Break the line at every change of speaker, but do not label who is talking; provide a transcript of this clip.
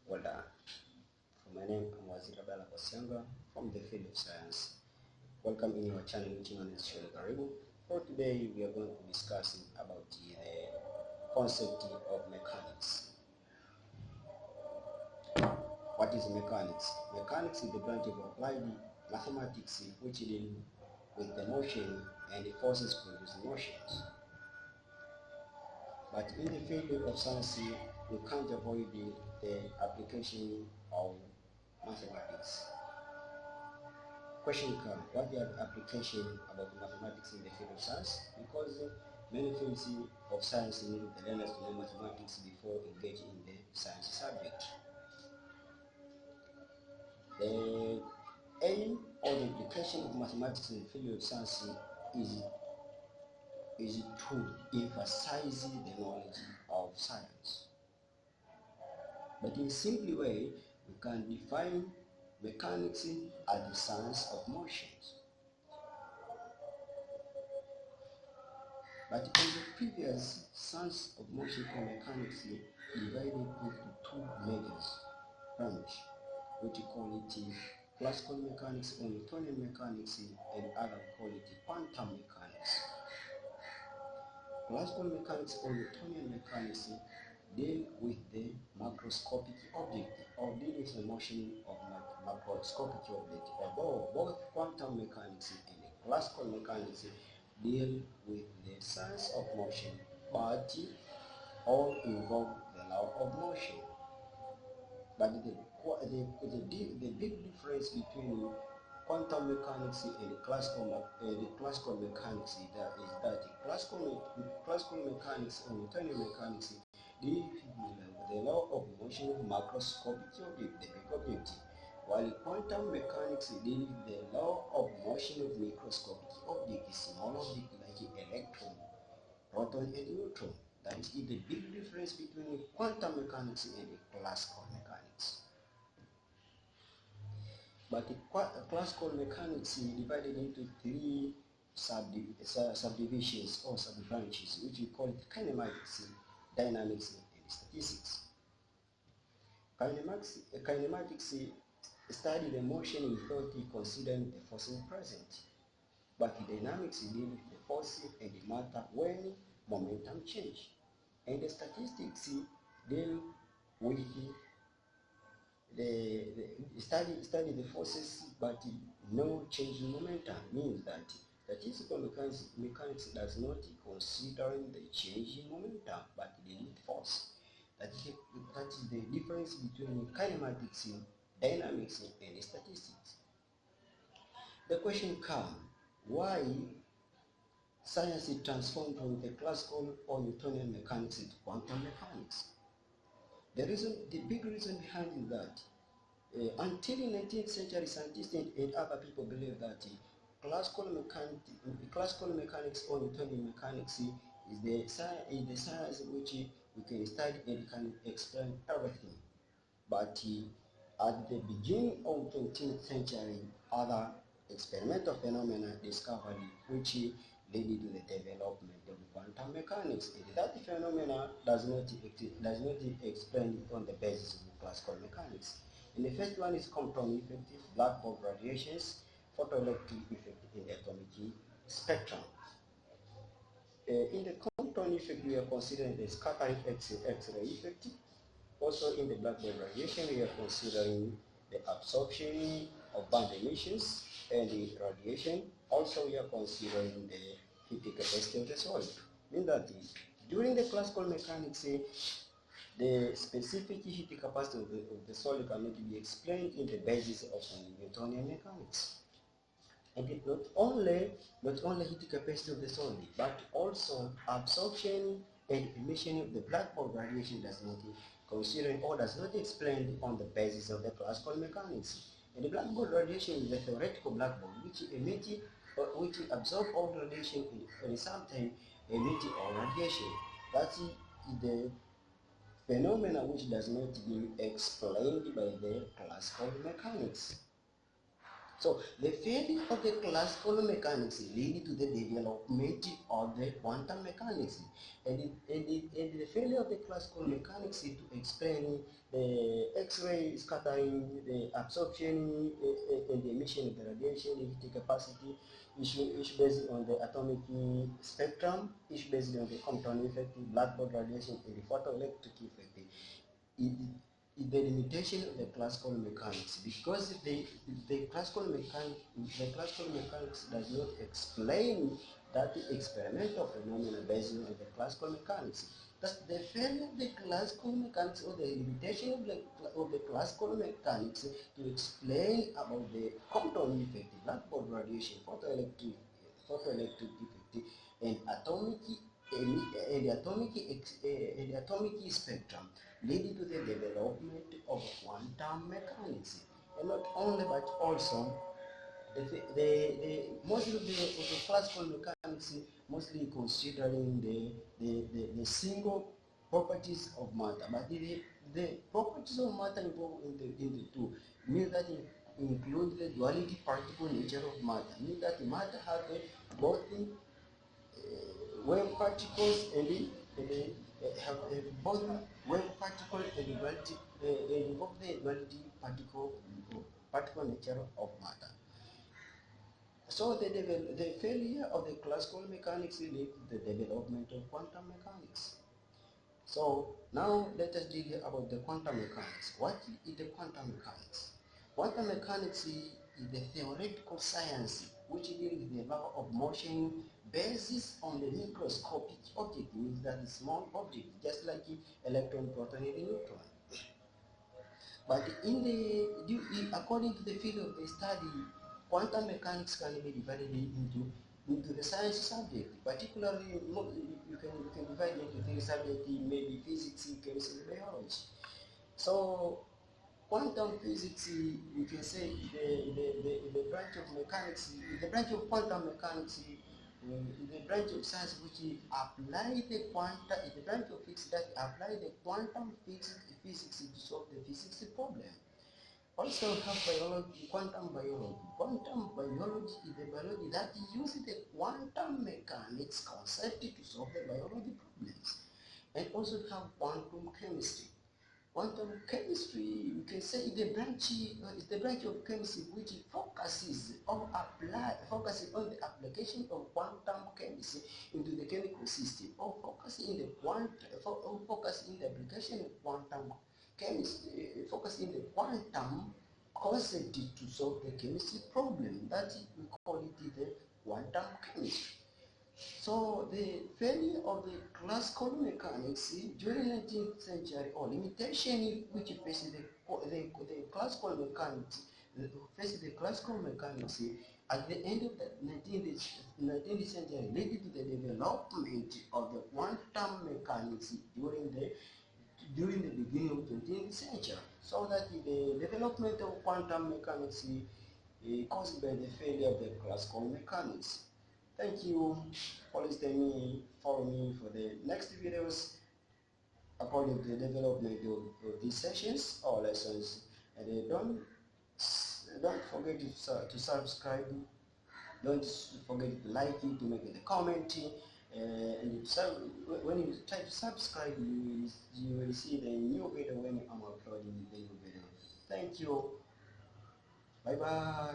Well done. My name is Mechanics-KOSIANGA from the field of science. Welcome in your channel Mechanics Karibu. For today we are going to discuss about the concept of mechanics. What is mechanics? Mechanics is the branch of applied mathematics which deal with the motion and the forces producing motions. But in the field of science, we can't avoid the application of mathematics. Question comes, what is the application about mathematics in the field of science? Because many fields of science need the learners to know mathematics before engaging in the science subject. The aim or the application of mathematics in the field of science is to emphasize the knowledge of science. But in a simple way, we can define mechanics as the science of motions. But in the previous science of motion or mechanics divided into two major branches, which we call it classical mechanics or Newtonian mechanics, and others call it quantum mechanics. Classical mechanics or Newtonian mechanics deal with the macroscopic object or deal with the motion of macroscopic object, although both quantum mechanics and classical mechanics deal with the science of motion, but all involve the law of motion. But the big difference between quantum mechanics and the classical mechanics is that classical mechanics or Newtonian mechanics deal with the law of motion of macroscopic object, the big object, while quantum mechanics deal with the law of motion of microscopic object, small object like electron, proton, and neutron. That is the big difference between quantum mechanics and the classical mechanics. But the classical mechanics is divided into three subdivisions or sub-branches, which we call it kinematics, dynamics, and statistics. Kinematics study the motion without considering the forces present, but dynamics deal with the force and the matter when momentum change, and the statistics deal with the study the forces but no change in momentum. Means that statistical mechanics does not consider the change in momentum but the net force. That is the difference between kinematics, dynamics, and statistics. The question comes, why science is transformed from the classical or Newtonian mechanics into quantum mechanics? The big reason behind is that until the 19th century, scientists and other people believe that classical mechanics or Newtonian mechanics is the science which we can study and can explain everything. But at the beginning of the 20th century, other experimental phenomena discovered which led to the development of quantum mechanics. And that phenomena does not explain on the basis of classical mechanics. And the first one is Compton effect, black body radiations, photoelectric effect in the atomic spectrum. In the Compton effect, we are considering the scattering X-ray effect. Also in the black body radiation, we are considering the absorption of band emissions and the radiation. Also, we are considering the heat capacity of the solid. Means that during the classical mechanics, the specific heat capacity of the solid cannot be explained in the basis of Newtonian mechanics. And it not only heat capacity of the solid, but also absorption and emission of the black body radiation does not consider or does not explain on the basis of the classical mechanics. And the black body radiation is the theoretical black body which absorb all radiation and sometimes emit all radiation. That is the phenomena which does not be explained by the classical mechanics. So the failure of the classical mechanics lead to the development of the quantum mechanics, and the failure of the classical mechanics to explain the X-ray scattering, the absorption and the emission of the radiation, heat capacity, issue based on the atomic spectrum, issue based on the Compton effect, blackboard radiation, and the photoelectric effect. The limitation of the classical mechanics, because the classical mechanics does not explain that experimental phenomena based on the classical mechanics. Thus, the failure of the classical mechanics, or the limitation of the classical mechanics to explain about the Compton effect, blackboard radiation, photoelectric effect, and atomic spectrum, leading to the development of quantum mechanics. And not only but also most of the classical mechanics mostly considering the single properties of matter, but the properties of matter involved in the two means that it include the duality particle nature of matter, means that matter have both wave particles and have both wave particle and duality, involve the duality particle nature of matter. So the failure of the classical mechanics led to the development of quantum mechanics. So now let us dig about the quantum mechanics. What is the quantum mechanics? Quantum mechanics is the theoretical science which deals with the law of motion based on the microscopic object, means that is small object, just like electron, proton, and neutron. But according to the field of the study, quantum mechanics can be divided into the science subject. Particularly, you can divide it into three subjects, maybe physics, chemistry, biology. So quantum physics, you can say the branch of mechanics, the branch of quantum mechanics, the branch of science which apply the quantum, the branch of physics that apply the quantum physics to solve the physics problem. Also have biology, quantum biology. Quantum biology is the biology that uses the quantum mechanics concept to solve the biology problems. And also have quantum chemistry. Quantum chemistry, you can say, is the branch of chemistry which focuses on the application of quantum chemistry into the chemical system, or focusing the application of quantum chemistry, focusing the quantum concept to solve the chemistry problem. That we call it the quantum chemistry. So the failure of the classical mechanics during 19th century, or limitation which faces the classical mechanics, faces the classical mechanics at the end of the 19th century, led to the development of the quantum mechanics during the beginning of 20th century. So that the development of quantum mechanics caused by the failure of the classical mechanics. Thank you for listening. Follow me for the next videos according to the development of these sessions or lessons. And don't forget to subscribe. Don't forget to like it, to make it a comment. And when you try to subscribe, you will see the new video when I'm uploading the new video. Thank you. Bye bye.